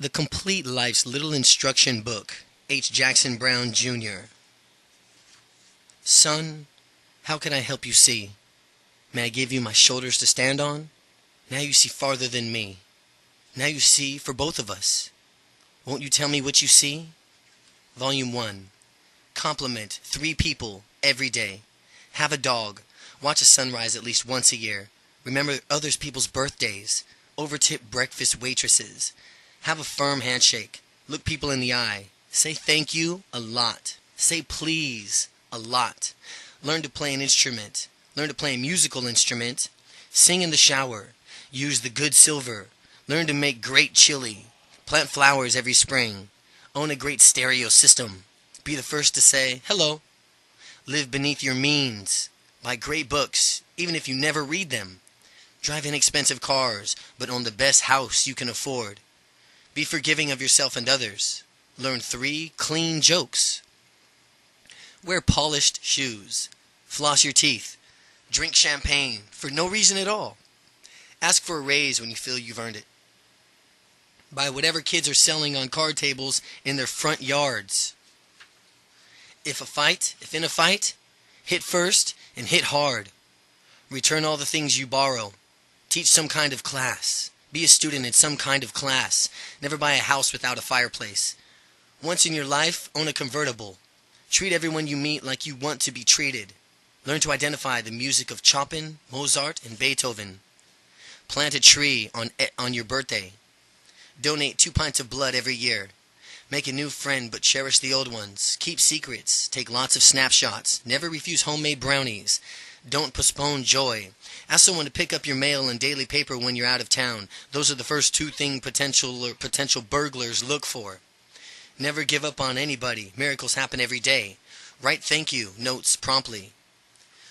The Complete Life's Little Instruction Book, H. Jackson Brown, Jr. Son, how can I help you see? May I give you my shoulders to stand on? Now you see farther than me. Now you see for both of us. Won't you tell me what you see? Volume 1. Compliment 3 people every day. Have a dog. Watch a sunrise at least once a year. Remember others people's birthdays. Overtip breakfast waitresses. Have a firm handshake. Look people in the eye. Say thank you a lot. Say please a lot. Learn to play an instrument. Learn to play a musical instrument. Sing in the shower. Use the good silver. Learn to make great chili. Plant flowers every spring. Own a great stereo system. Be the first to say hello. Live beneath your means. Buy great books, even if you never read them. Drive inexpensive cars, but own the best house you can afford. Be forgiving of yourself and others. Learn 3 clean jokes. Wear polished shoes. Floss your teeth. Drink champagne for no reason at all. Ask for a raise when you feel you've earned it. Buy whatever kids are selling on card tables in their front yards. If in a fight, hit first and hit hard. Return all the things you borrow. Teach some kind of class. Be a student in some kind of class. Never buy a house without a fireplace. Once in your life, own a convertible. Treat everyone you meet like you want to be treated. Learn to identify the music of Chopin, Mozart, and Beethoven. Plant a tree on your birthday. Donate 2 pints of blood every year. Make a new friend but cherish the old ones. Keep secrets. Take lots of snapshots. Never refuse homemade brownies. Don't postpone joy. Ask someone to pick up your mail and daily paper when you're out of town. Those are the first 2 things potential burglars look for. Never give up on anybody. Miracles happen every day. Write thank you notes promptly.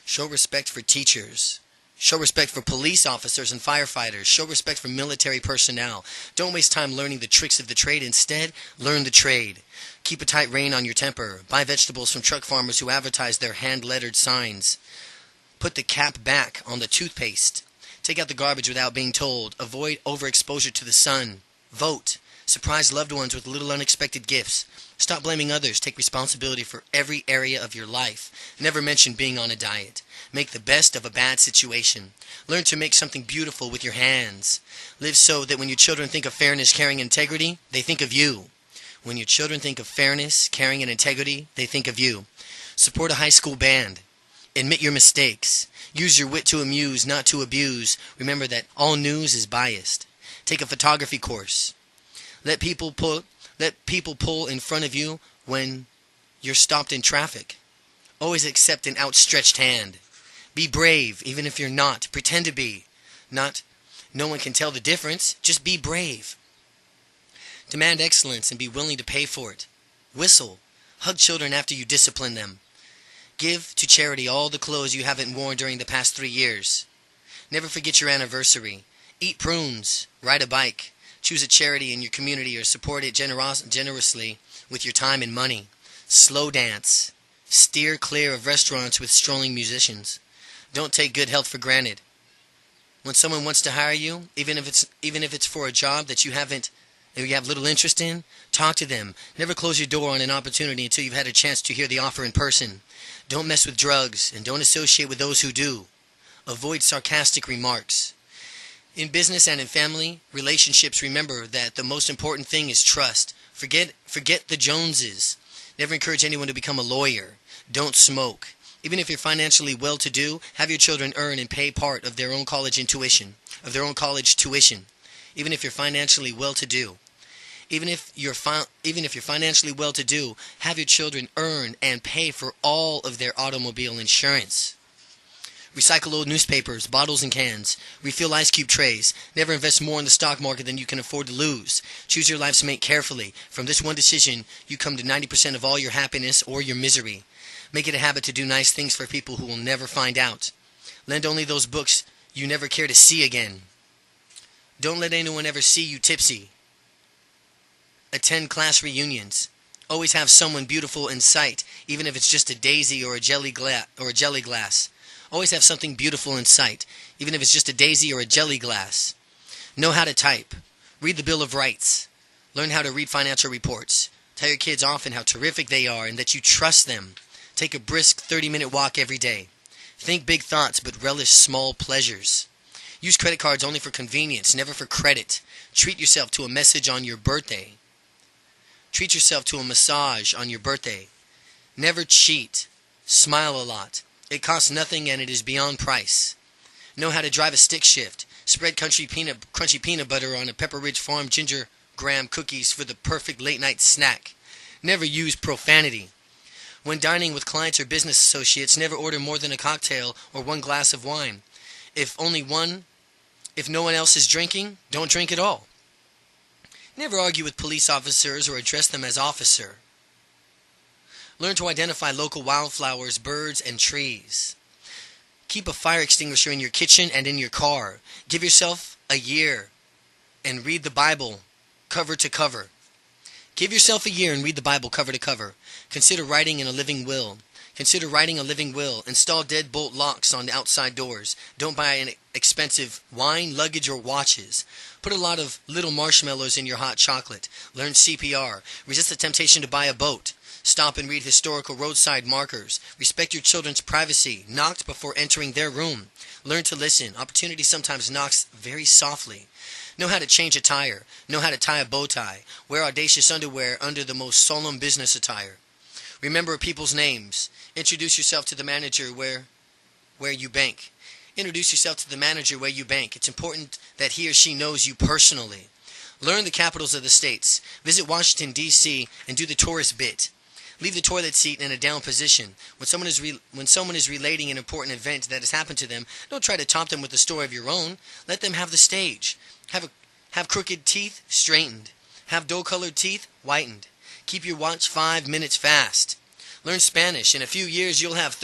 Show respect for teachers. Show respect for police officers and firefighters. Show respect for military personnel. Don't waste time learning the tricks of the trade. Instead, learn the trade. Keep a tight rein on your temper. Buy vegetables from truck farmers who advertise their hand-lettered signs. Put the cap back on the toothpaste. Take out the garbage without being told. Avoid overexposure to the sun. Vote. Surprise loved ones with little unexpected gifts. Stop blaming others. Take responsibility for every area of your life. Never mention being on a diet. Make the best of a bad situation. Learn to make something beautiful with your hands. Live so that when your children think of fairness, caring, and integrity, they think of you. When your children think of fairness, caring, and integrity, they think of you. Support a high school band. Admit your mistakes. Use your wit to amuse, not to abuse. Remember that all news is biased. Take a photography course. Let people pull in front of you when you're stopped in traffic. Always accept an outstretched hand. Be brave, even if you're not. Pretend to be. No one can tell the difference. Just be brave. Demand excellence and be willing to pay for it. Whistle. Hug children after you discipline them. Give to charity all the clothes you haven't worn during the past 3 years. Never forget your anniversary. Eat prunes. Ride a bike. Choose a charity in your community or support it generously with your time and money. Slow dance. Steer clear of restaurants with strolling musicians. Don't take good health for granted. When someone wants to hire you, even if it's for a job that you have little interest in, talk to them. Never close your door on an opportunity until you've had a chance to hear the offer in person. Don't mess with drugs and don't associate with those who do. Avoid sarcastic remarks. In business and in family relationships, remember that the most important thing is trust. Forget the Joneses. Never encourage anyone to become a lawyer. Don't smoke. Even if you're financially well-to-do, have your children earn and pay part of their own college tuition. Even if you're financially well-to-do. Even if you're financially well-to-do, have your children earn and pay for all of their automobile insurance. Recycle old newspapers, bottles and cans. Refill ice cube trays. Never invest more in the stock market than you can afford to lose. Choose your life's mate carefully. From this one decision, you come to 90% of all your happiness or your misery. Make it a habit to do nice things for people who will never find out. Lend only those books you never care to see again. Don't let anyone ever see you tipsy. Attend class reunions. Always have someone beautiful in sight, even if it's just a daisy or a jelly glass. Always have something beautiful in sight, even if it's just a daisy or a jelly glass. Know how to type. Read the Bill of Rights. Learn how to read financial reports. Tell your kids often how terrific they are and that you trust them. Take a brisk 30-minute walk every day. Think big thoughts but relish small pleasures. Use credit cards only for convenience, never for credit. Treat yourself to a message on your birthday. Treat yourself to a massage on your birthday. Never cheat. Smile a lot. It costs nothing and it is beyond price. Know how to drive a stick shift. Spread crunchy peanut butter on a Pepper Ridge Farm ginger graham cookies for the perfect late night snack. Never use profanity. When dining with clients or business associates, never order more than a cocktail or one glass of wine. If no one else is drinking, don't drink at all. Never argue with police officers or address them as officer. Learn to identify local wildflowers, birds, and trees. Keep a fire extinguisher in your kitchen and in your car. Give yourself a year and read the Bible cover to cover. Give yourself a year and read the Bible cover to cover. Consider writing a living will. Consider writing a living will. Install deadbolt locks on the outside doors. Don't buy an expensive wine, luggage, or watches. Put a lot of little marshmallows in your hot chocolate. Learn CPR. Resist the temptation to buy a boat. Stop and read historical roadside markers. Respect your children's privacy. Knock before entering their room. Learn to listen. Opportunity sometimes knocks very softly. Know how to change a tire. Know how to tie a bow tie. Wear audacious underwear under the most solemn business attire. Remember people's names. Introduce yourself to the manager where you bank. Introduce yourself to the manager where you bank. It's important that he or she knows you personally. Learn the capitals of the states. Visit Washington, D.C. and do the tourist bit. Leave the toilet seat in a down position. When someone is relating an important event that has happened to them, don't try to top them with a story of your own. Let them have the stage. Have crooked teeth straightened. Have dull-colored teeth whitened. Keep your watch 5 minutes fast. Learn Spanish. In a few years, you'll have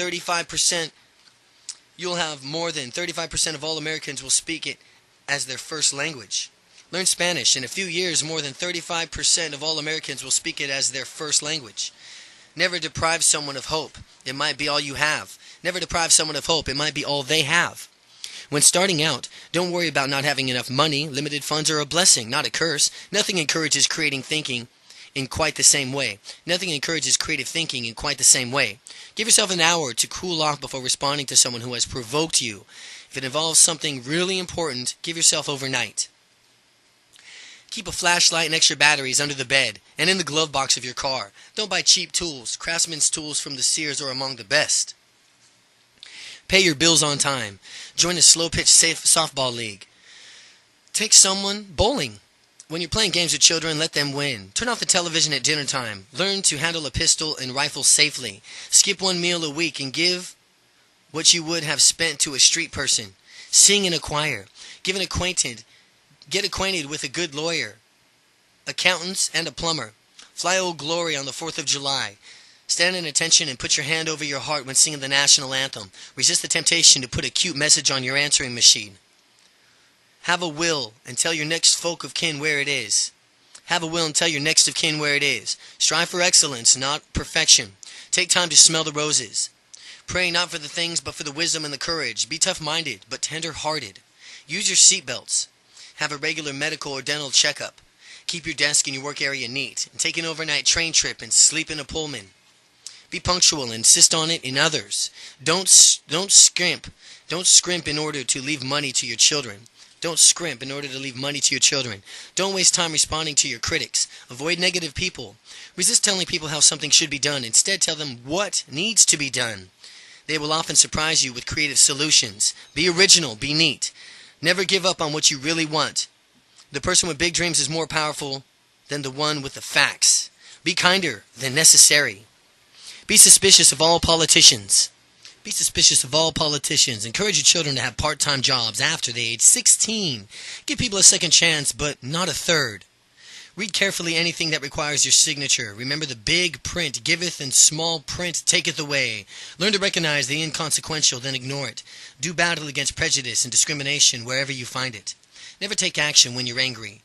more than 35% of all Americans will speak it as their first language. Learn Spanish. In a few years, more than 35% of all Americans will speak it as their first language. Never deprive someone of hope. It might be all you have. Never deprive someone of hope. It might be all they have. When starting out, don't worry about not having enough money. Limited funds are a blessing, not a curse. Nothing encourages creative thinking in quite the same way. Nothing encourages creative thinking in quite the same way. Give yourself an hour to cool off before responding to someone who has provoked you. If it involves something really important, give yourself overnight. Keep a flashlight and extra batteries under the bed and in the glove box of your car. Don't buy cheap tools. Craftsman's tools from the Sears are among the best. Pay your bills on time. Join a slow-pitch softball league. Take someone bowling. When you're playing games with children, let them win. Turn off the television at dinner time. Learn to handle a pistol and rifle safely. Skip one meal a week and give what you would have spent to a street person. Sing in a choir. Get acquainted with a good lawyer, accountants, and a plumber. Fly Old Glory on the 4th of July. Stand in attention and put your hand over your heart when singing the national anthem. Resist the temptation to put a cute message on your answering machine. Have a will and tell your next folk of kin where it is. Have a will and tell your next of kin where it is. Strive for excellence, not perfection. Take time to smell the roses. Pray not for the things, but for the wisdom and the courage. Be tough-minded, but tender-hearted. Use your seatbelts. Have a regular medical or dental checkup. Keep your desk and your work area neat. And take an overnight train trip and sleep in a Pullman. Be punctual and insist on it in others. Don't scrimp. Don't scrimp in order to leave money to your children. Don't scrimp in order to leave money to your children. Don't waste time responding to your critics. Avoid negative people. Resist telling people how something should be done. Instead, tell them what needs to be done. They will often surprise you with creative solutions. Be original. Be neat. Never give up on what you really want. The person with big dreams is more powerful than the one with the facts. Be kinder than necessary. Be suspicious of all politicians. Be suspicious of all politicians. Encourage your children to have part-time jobs after the age 16. Give people a second chance, but not a third. Read carefully anything that requires your signature. Remember the big print giveth and small print taketh away. Learn to recognize the inconsequential, then ignore it. Do battle against prejudice and discrimination wherever you find it. Never take action when you're angry.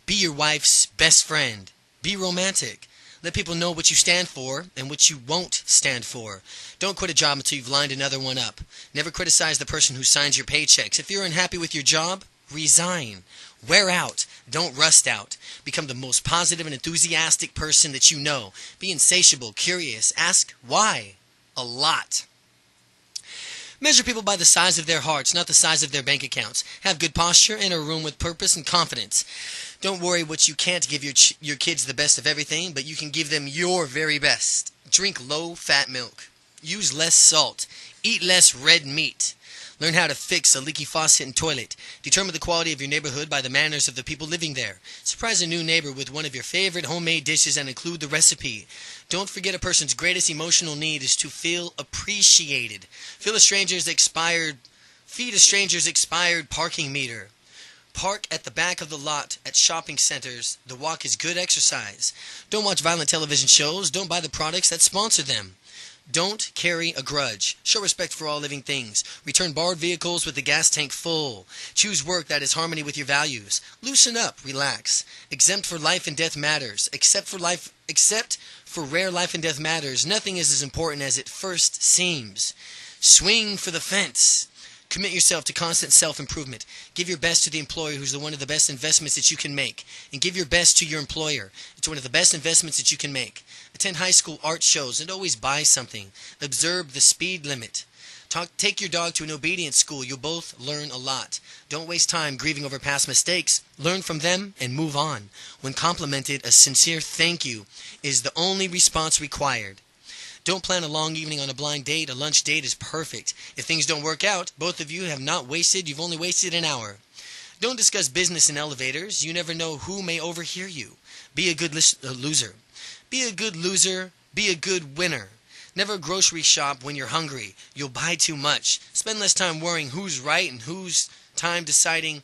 Be your wife's best friend. Be romantic. Let people know what you stand for and what you won't stand for. Don't quit a job until you've lined another one up. Never criticize the person who signs your paychecks. If you're unhappy with your job, resign. Wear out. Don't rust out. Become the most positive and enthusiastic person that you know. Be insatiable, curious. Ask why. A lot. Measure people by the size of their hearts, not the size of their bank accounts. Have good posture and a room with purpose and confidence. Don't worry what you can't give your kids the best of everything, but you can give them your very best. Drink low-fat milk. Use less salt. Eat less red meat. Learn how to fix a leaky faucet and toilet. Determine the quality of your neighborhood by the manners of the people living there. Surprise a new neighbor with one of your favorite homemade dishes and include the recipe. Don't forget a person's greatest emotional need is to feel appreciated. Feed a stranger's expired parking meter. Park at the back of the lot at shopping centers. The walk is good exercise. Don't watch violent television shows. Don't buy the products that sponsor them. Don't carry a grudge. Show respect for all living things. Return borrowed vehicles with the gas tank full. Choose work that is harmony with your values. Loosen up. Relax. Exempt for life and death matters. Except for rare life and death matters, nothing is as important as it first seems. Swing for the fence. Commit yourself to constant self-improvement. Give your best to the employer who's one of the best investments that you can make. And give your best to your employer. It's one of the best investments that you can make. Attend high school art shows and always buy something. Observe the speed limit. Take your dog to an obedience school. You'll both learn a lot. Don't waste time grieving over past mistakes. Learn from them and move on. When complimented, a sincere thank you is the only response required. Don't plan a long evening on a blind date. A lunch date is perfect. If things don't work out, both of you have not wasted. You've only wasted an hour. Don't discuss business in elevators. You never know who may overhear you. Be a good loser. Be a good loser. Be a good winner. Never grocery shop when you're hungry. You'll buy too much. Spend less time worrying who's right and who's time deciding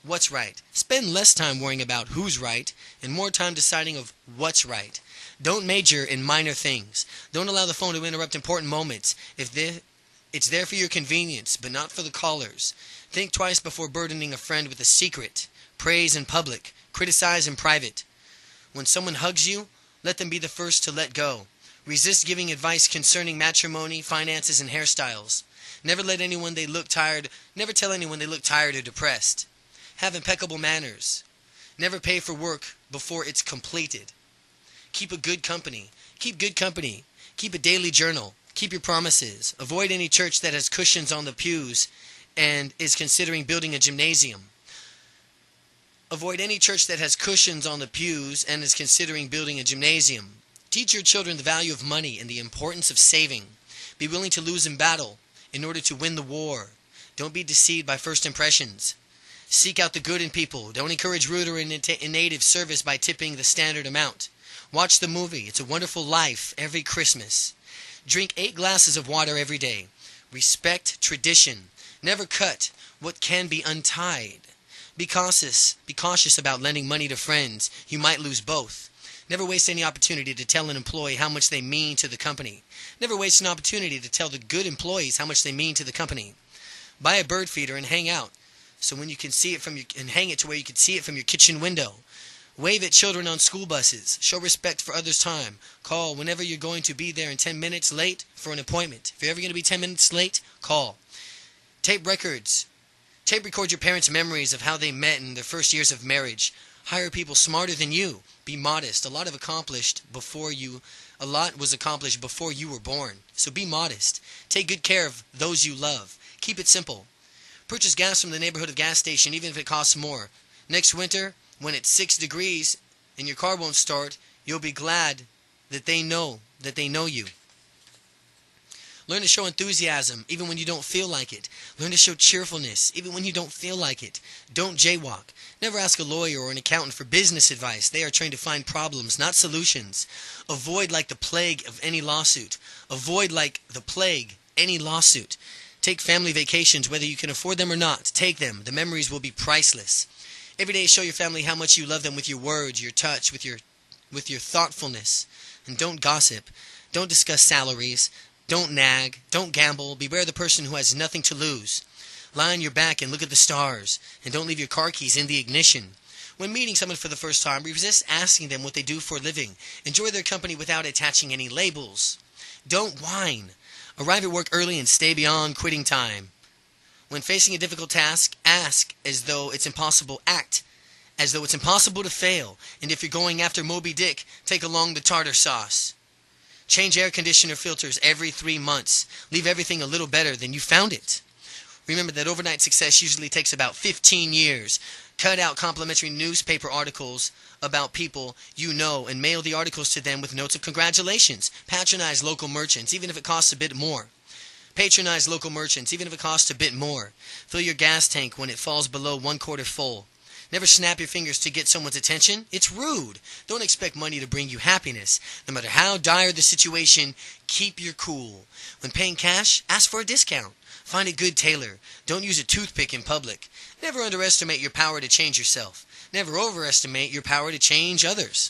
what's right. Spend less time worrying about who's right and more time deciding of what's right. Don't major in minor things. Don't allow the phone to interrupt important moments. It's there for your convenience, but not for the callers. Think twice before burdening a friend with a secret. Praise in public. Criticize in private. When someone hugs you, let them be the first to let go. Resist giving advice concerning matrimony, finances, and hairstyles. Never tell anyone they look tired or depressed. Have impeccable manners. Never pay for work before it's completed. Keep a good company. Keep good company. Keep a daily journal. Keep your promises. Avoid any church that has cushions on the pews and is considering building a gymnasium. Avoid any church that has cushions on the pews and is considering building a gymnasium. Teach your children the value of money and the importance of saving. Be willing to lose in battle in order to win the war. Don't be deceived by first impressions. Seek out the good in people. Don't encourage rude or innative service by tipping the standard amount. Watch the movie It's a Wonderful Life every Christmas. Drink 8 glasses of water every day. Respect tradition. Never cut what can be untied. Be cautious about lending money to friends. You might lose both. Never waste any opportunity to tell an employee how much they mean to the company. Never waste an opportunity to tell the good employees how much they mean to the company. Buy a bird feeder and hang out so when you can see it hang it to where you can see it from your kitchen window. Wave at children on school buses. Show respect for others' time. Call whenever you're going to be there and 10 minutes late for an appointment. If you're ever going to be 10 minutes late, call. Tape records. Tape record your parents' memories of how they met in their first years of marriage. Hire people smarter than you. Be modest. A lot was accomplished before you were born. So be modest. Take good care of those you love. Keep it simple. Purchase gas from the neighborhood gas station even if it costs more. Next winter, when it's 6 degrees and your car won't start, you'll be glad that they know you. Learn to show enthusiasm even when you don't feel like it. Learn to show cheerfulness even when you don't feel like it. Don't jaywalk. Never ask a lawyer or an accountant for business advice. They are trained to find problems, not solutions. Avoid like the plague of any lawsuit. Avoid like the plague any lawsuit. Take family vacations whether you can afford them or not. Take them. The memories will be priceless. Every day show your family how much you love them with your words, your touch, with your thoughtfulness. And don't gossip. Don't discuss salaries. Don't nag. Don't gamble. Beware the person who has nothing to lose. Lie on your back and look at the stars. And don't leave your car keys in the ignition. When meeting someone for the first time, resist asking them what they do for a living. Enjoy their company without attaching any labels. Don't whine. Arrive at work early and stay beyond quitting time. When facing a difficult task, ask as though it's impossible. Act as though it's impossible to fail. And if you're going after Moby Dick, take along the tartar sauce. Change air conditioner filters every 3 months. Leave everything a little better than you found it. Remember that overnight success usually takes about 15 years. Cut out complimentary newspaper articles about people you know and mail the articles to them with notes of congratulations. Patronize local merchants, even if it costs a bit more. Patronize local merchants, even if it costs a bit more. Fill your gas tank when it falls below 1/4 full. Never snap your fingers to get someone's attention. It's rude. Don't expect money to bring you happiness. No matter how dire the situation, keep your cool. When paying cash, ask for a discount. Find a good tailor. Don't use a toothpick in public. Never underestimate your power to change yourself. Never overestimate your power to change others.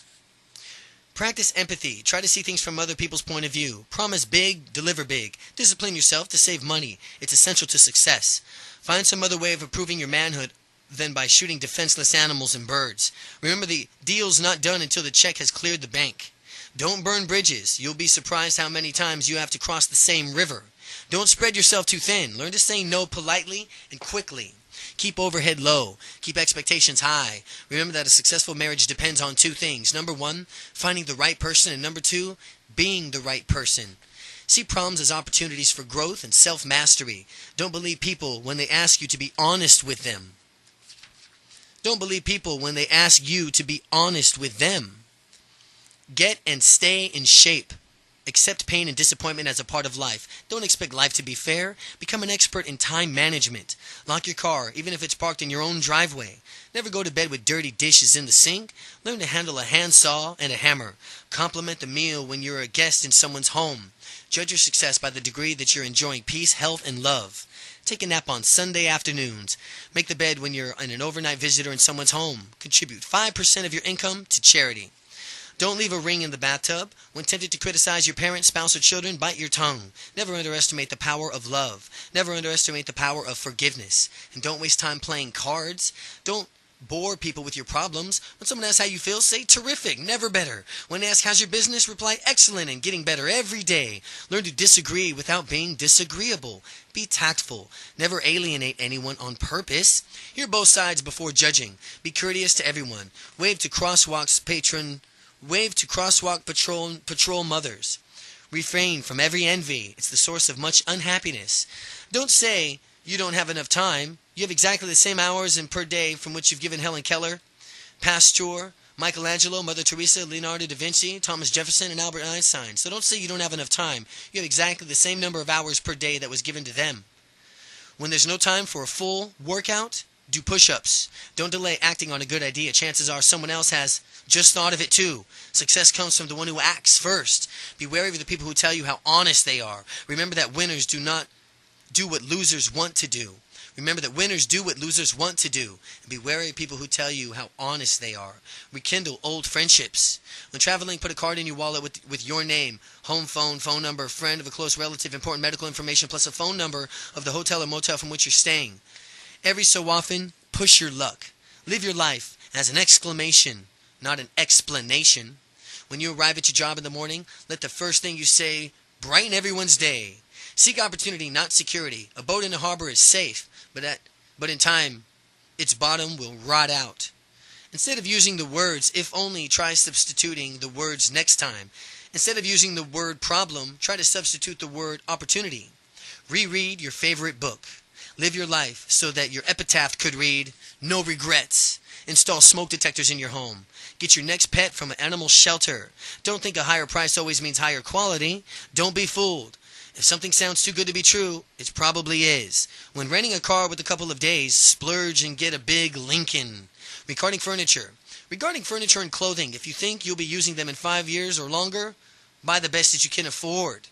Practice empathy. Try to see things from other people's point of view. Promise big, deliver big. Discipline yourself to save money. It's essential to success. Find some other way of improving your manhood than by shooting defenseless animals and birds. Remember, the deal's not done until the check has cleared the bank. Don't burn bridges. You'll be surprised how many times you have to cross the same river. Don't spread yourself too thin. Learn to say no politely and quickly. Keep overhead low. Keep expectations high. Remember that a successful marriage depends on 2 things. Number 1, finding the right person, and number 2, being the right person. See problems as opportunities for growth and self-mastery. Don't believe people when they ask you to be honest with them. Don't believe people when they ask you to be honest with them. Get and stay in shape. Accept pain and disappointment as a part of life. Don't expect life to be fair. Become an expert in time management. Lock your car, even if it's parked in your own driveway. Never go to bed with dirty dishes in the sink. Learn to handle a handsaw and a hammer. Compliment the meal when you're a guest in someone's home. Judge your success by the degree that you're enjoying peace, health, and love. Take a nap on Sunday afternoons. Make the bed when you're an overnight visitor in someone's home. Contribute 5% of your income to charity. Don't leave a ring in the bathtub. When tempted to criticize your parents, spouse, or children, bite your tongue. Never underestimate the power of love. Never underestimate the power of forgiveness. And don't waste time playing cards. Don't bore people with your problems. When someone asks how you feel, say terrific, never better. When asked how's your business, reply excellent and getting better every day. Learn to disagree without being disagreeable. Be tactful. Never alienate anyone on purpose. Hear both sides before judging. Be courteous to everyone. Wave to crosswalk patrol mothers. Refrain from every envy. It's the source of much unhappiness. Don't say you don't have enough time. You have exactly the same hours and per day from which you've given Helen Keller, Pasteur, Michelangelo, Mother Teresa, Leonardo da Vinci, Thomas Jefferson, and Albert Einstein. So don't say you don't have enough time. You have exactly the same number of hours per day that was given to them. When there's no time for a full workout, do push-ups. Don't delay acting on a good idea. Chances are someone else has just thought of it too. Success comes from the one who acts first. Be wary of the people who tell you how honest they are. Remember that winners do not do what losers want to do. Remember that winners do what losers want to do. And be wary of people who tell you how honest they are. Rekindle old friendships. When traveling, put a card in your wallet with your name, home phone, phone number, friend of a close relative, important medical information, plus a phone number of the hotel or motel from which you're staying. Every so often, push your luck. Live your life as an exclamation, not an explanation. When you arrive at your job in the morning, let the first thing you say brighten everyone's day. Seek opportunity, not security. A boat in the harbor is safe, but in time, its bottom will rot out. Instead of using the words if only, try substituting the words next time. Instead of using the word problem, try to substitute the word opportunity. Reread your favorite book. Live your life so that your epitaph could read, no regrets. Install smoke detectors in your home. Get your next pet from an animal shelter. Don't think a higher price always means higher quality. Don't be fooled. If something sounds too good to be true, it probably is. When renting a car with a couple of days, splurge and get a big Lincoln. Regarding furniture and clothing, if you think you'll be using them in 5 years or longer, buy the best that you can afford.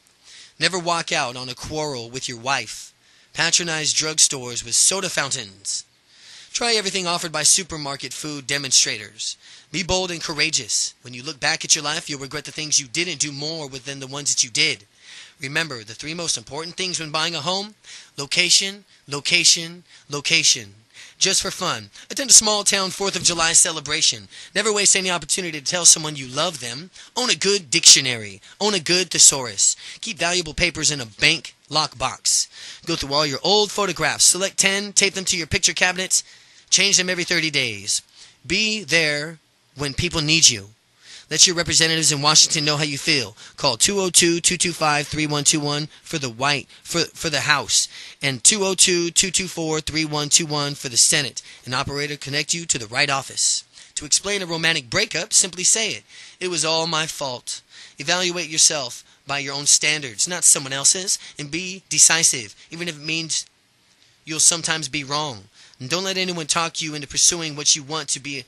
Never walk out on a quarrel with your wife. Patronize drugstores with soda fountains. Try everything offered by supermarket food demonstrators. Be bold and courageous. When you look back at your life, you'll regret the things you didn't do more with than the ones that you did. Remember, the 3 most important things when buying a home: location, location, location. Just for fun. Attend a small town 4th of July celebration. Never waste any opportunity to tell someone you love them. Own a good dictionary. Own a good thesaurus. Keep valuable papers in a bank lockbox. Go through all your old photographs. Select 10, tape them to your picture cabinets. Change them every 30 days. Be there when people need you. Let your representatives in Washington know how you feel. Call 202-225-3121 for the House and 202-224-3121 for the Senate. An operator connect you to the right office. To explain a romantic breakup, simply say it. It was all my fault. Evaluate yourself by your own standards, not someone else's, and be decisive, even if it means you'll sometimes be wrong. And don't let anyone talk you into pursuing what you want to be.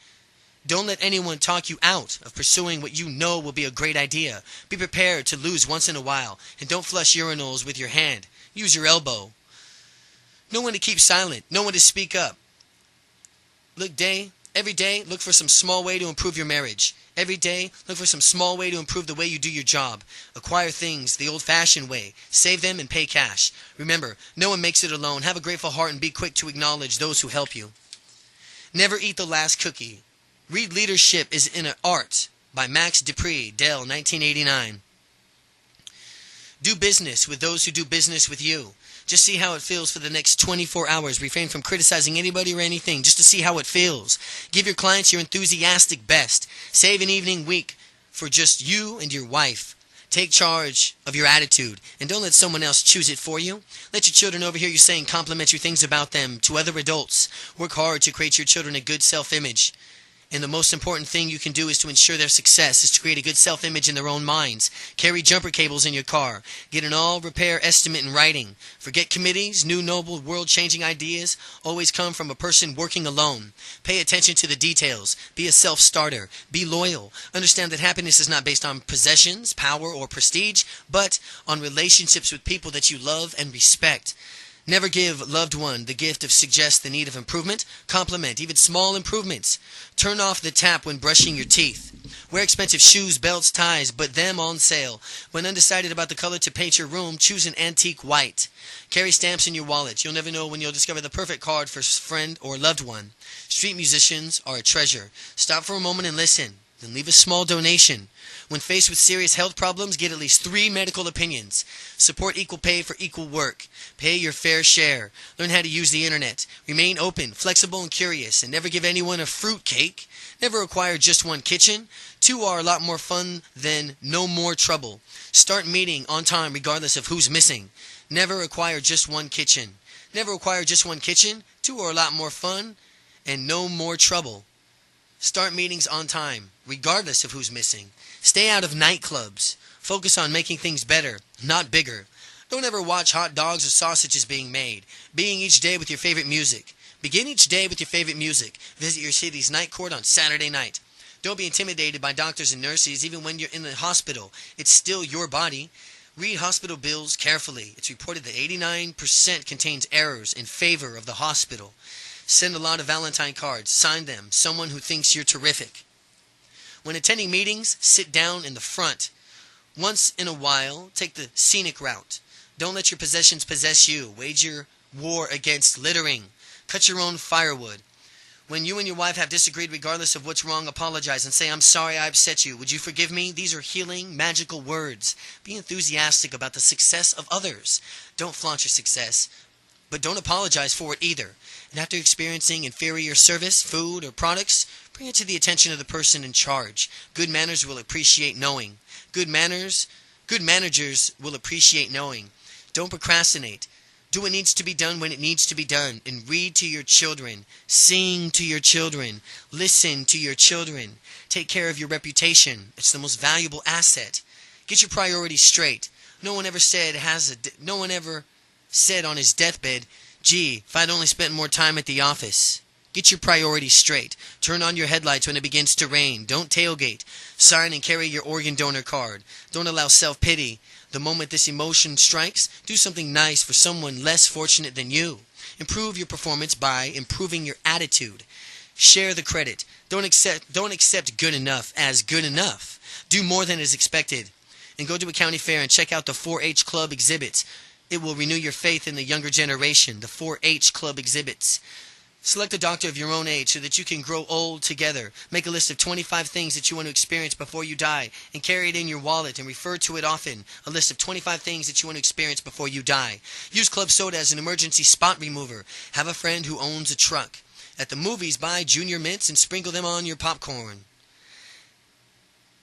Don't let anyone talk you out of pursuing what you know will be a great idea. Be prepared to lose once in a while, and don't flush urinals with your hand. Use your elbow. Know when to keep silent. Know when to speak up. Every day, look for some small way to improve your marriage. Every day, look for some small way to improve the way you do your job. Acquire things the old-fashioned way. Save them and pay cash. Remember, no one makes it alone. Have a grateful heart and be quick to acknowledge those who help you. Never eat the last cookie. Read Leadership is an Art by Max Dupree, Dell, 1989. Do business with those who do business with you. Just see how it feels for the next 24 hours. Refrain from criticizing anybody or anything just to see how it feels. Give your clients your enthusiastic best. Save an evening week for just you and your wife. Take charge of your attitude and don't let someone else choose it for you. Let your children overhear you saying complimentary things about them to other adults. Work hard to create your children a good self-image. And the most important thing you can do is to ensure their success is to create a good self-image in their own minds. Carry jumper cables in your car. Get an all-repair estimate in writing. Forget committees. New, noble, world-changing ideas always come from a person working alone. Pay attention to the details. Be a self-starter. Be loyal. Understand that happiness is not based on possessions, power, or prestige, but on relationships with people that you love and respect. Never give loved one the gift of suggest the need of improvement. Compliment even small improvements. Turn off the tap when brushing your teeth. Wear expensive shoes, belts, ties, but them on sale. When undecided about the color to paint your room, choose an antique white. Carry stamps in your wallet. You'll never know when you'll discover the perfect card for a friend or loved one. Street musicians are a treasure. Stop for a moment and listen. Then leave a small donation. When faced with serious health problems, get at least 3 medical opinions. Support equal pay for equal work. Pay your fair share. Learn how to use the internet. Remain open, flexible, and curious. And never give anyone a fruit cake. Never acquire just one kitchen. 2 are a lot more fun than no more trouble. Start meeting on time regardless of who's missing. Never acquire just one kitchen. Never acquire just one kitchen. 2 are a lot more fun and no more trouble. Start meetings on time, regardless of who's missing. Stay out of nightclubs. Focus on making things better, not bigger. Don't ever watch hot dogs or sausages being made. Being each day with your favorite music. Begin each day with your favorite music. Visit your city's night court on Saturday night. Don't be intimidated by doctors and nurses even when you're in the hospital. It's still your body. Read hospital bills carefully. It's reported that 89% contains errors in favor of the hospital. Send a lot of Valentine cards. Sign them. Someone who thinks you're terrific. When attending meetings, sit down in the front. Once in a while, take the scenic route. Don't let your possessions possess you. Wage your war against littering. Cut your own firewood. When you and your wife have disagreed regardless of what's wrong, apologize and say, I'm sorry I upset you. Would you forgive me? These are healing, magical words. Be enthusiastic about the success of others. Don't flaunt your success, but don't apologize for it either. And after experiencing inferior service, food, or products, bring it to the attention of the person in charge. Good manners will appreciate knowing. Good managers will appreciate knowing. Don't procrastinate. Do what needs to be done when it needs to be done. And read to your children. Sing to your children. Listen to your children. Take care of your reputation. It's the most valuable asset. Get your priorities straight. No one ever said on his deathbed, gee, if I'd only spent more time at the office. Get your priorities straight. Turn on your headlights when it begins to rain. Don't tailgate. Sign and carry your organ donor card. Don't allow self-pity. The moment this emotion strikes, do something nice for someone less fortunate than you. Improve your performance by improving your attitude. Share the credit. Don't accept good enough as good enough. Do more than is expected. And go to a county fair and check out the 4-H Club exhibits. It will renew your faith in the younger generation. The 4-H Club exhibits. Select a doctor of your own age so that you can grow old together. Make a list of 25 things that you want to experience before you die and carry it in your wallet and refer to it often. A list of 25 things that you want to experience before you die. Use club soda as an emergency spot remover. Have a friend who owns a truck. At the movies, buy Junior Mints and sprinkle them on your popcorn.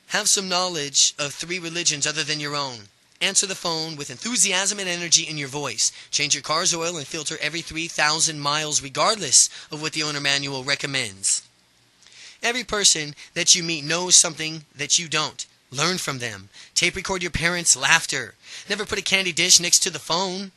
Have some knowledge of 3 religions other than your own. Answer the phone with enthusiasm and energy in your voice. Change your car's oil and filter every 3,000 miles regardless of what the owner manual recommends. Every person that you meet knows something that you don't. Learn from them. Tape record your parents' laughter. Never put a candy dish next to the phone.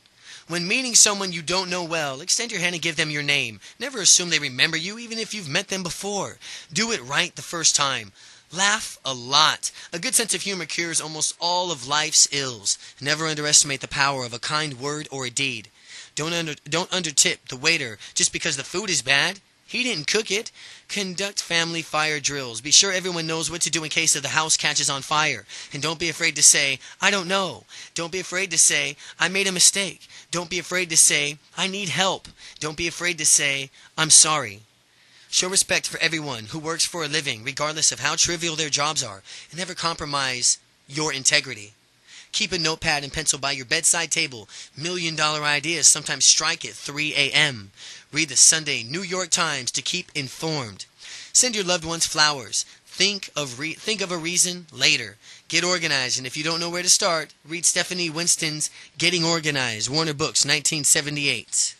When meeting someone you don't know well, extend your hand and give them your name. Never assume they remember you even if you've met them before. Do it right the first time. Laugh a lot. A good sense of humor cures almost all of life's ills. Never underestimate the power of a kind word or a deed. Don't undertip the waiter just because the food is bad. He didn't cook it. Conduct family fire drills. Be sure everyone knows what to do in case the house catches on fire. And don't be afraid to say, I don't know. Don't be afraid to say, I made a mistake. Don't be afraid to say, I need help. Don't be afraid to say, I'm sorry. Show respect for everyone who works for a living, regardless of how trivial their jobs are, and never compromise your integrity. Keep a notepad and pencil by your bedside table. $1,000,000 ideas sometimes strike at 3 a.m. Read the Sunday New York Times to keep informed. Send your loved ones flowers. Think of a reason later. Get organized, and if you don't know where to start, read Stephanie Winston's Getting Organized, Warner Books, 1978.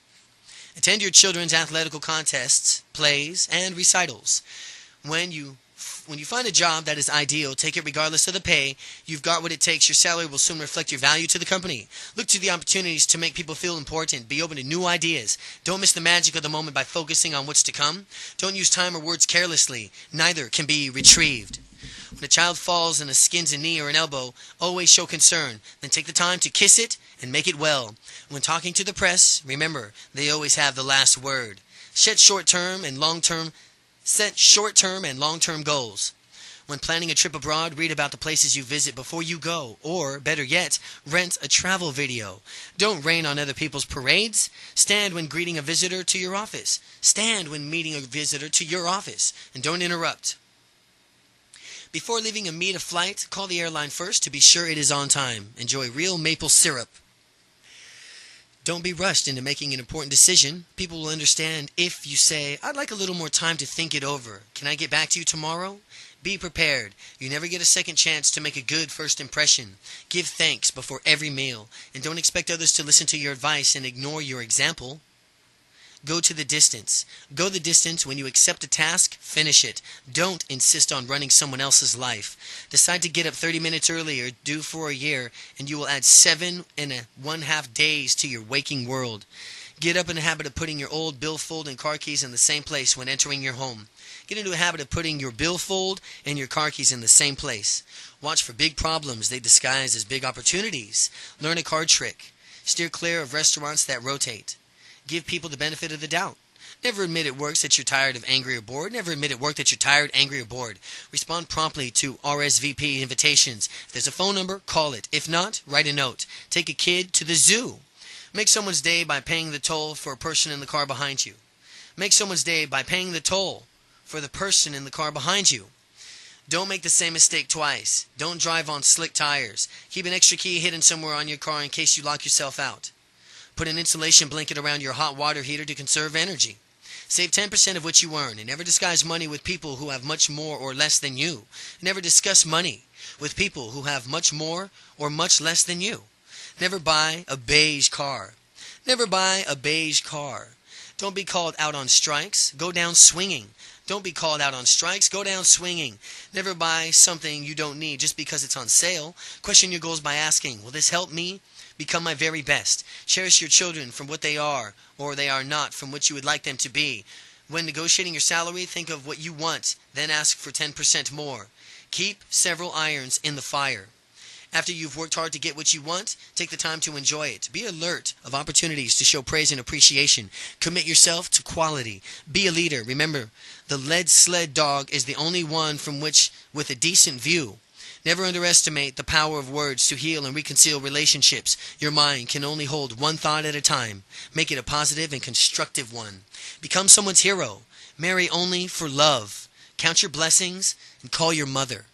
Attend your children's athletical contests, plays, and recitals. When you find a job that is ideal, take it regardless of the pay. You've got what it takes. Your salary will soon reflect your value to the company. Look to the opportunities to make people feel important. Be open to new ideas. Don't miss the magic of the moment by focusing on what's to come. Don't use time or words carelessly. Neither can be retrieved. When a child falls and skins a knee or an elbow, always show concern. Then take the time to kiss it and make it well. When talking to the press, remember, they always have the last word. Set short-term and long-term goals. When planning a trip abroad, read about the places you visit before you go, or, better yet, rent a travel video. Don't rain on other people's parades. Stand when greeting a visitor to your office. Stand when meeting a visitor to your office, and don't interrupt. Before leaving a flight, call the airline first to be sure it is on time. Enjoy real maple syrup. Don't be rushed into making an important decision. People will understand if you say, I'd like a little more time to think it over. Can I get back to you tomorrow? Be prepared. You never get a second chance to make a good first impression. Give thanks before every meal. And don't expect others to listen to your advice and ignore your example. Go to the distance. Go the distance. When you accept a task, finish it. Don't insist on running someone else's life. Decide to get up 30 minutes earlier, due for a year, and you will add 7.5 days to your waking world. Get up in the habit of putting your old billfold and car keys in the same place when entering your home. Get into a habit of putting your billfold and your car keys in the same place. Watch for big problems they disguise as big opportunities. Learn a card trick. Steer clear of restaurants that rotate. Give people the benefit of the doubt. Never admit at work that you're tired of angry or bored. Never admit at work that you're tired, angry, or bored. Respond promptly to RSVP invitations. If there's a phone number, call it. If not, write a note. Take a kid to the zoo. Make someone's day by paying the toll for a person in the car behind you. Make someone's day by paying the toll for the person in the car behind you. Don't make the same mistake twice. Don't drive on slick tires. Keep an extra key hidden somewhere on your car in case you lock yourself out. Put an insulation blanket around your hot water heater to conserve energy. Save 10% of what you earn, and never disguise money with people who have much more or less than you. Never discuss money with people who have much more or much less than you. Never buy a beige car. Never buy a beige car. Don't be called out on strikes. Go down swinging. Don't be called out on strikes. Go down swinging. Never buy something you don't need just because it's on sale. Question your goals by asking, will this help me become my very best? Cherish your children from what they are or they are not from what you would like them to be. When negotiating your salary, think of what you want, then ask for 10% more. Keep several irons in the fire. After you've worked hard to get what you want, take the time to enjoy it. Be alert of opportunities to show praise and appreciation. Commit yourself to quality. Be a leader. Remember, the lead sled dog is the only one with a decent view. Never underestimate the power of words to heal and reconcile relationships. Your mind can only hold one thought at a time. Make it a positive and constructive one. Become someone's hero. Marry only for love. Count your blessings and call your mother.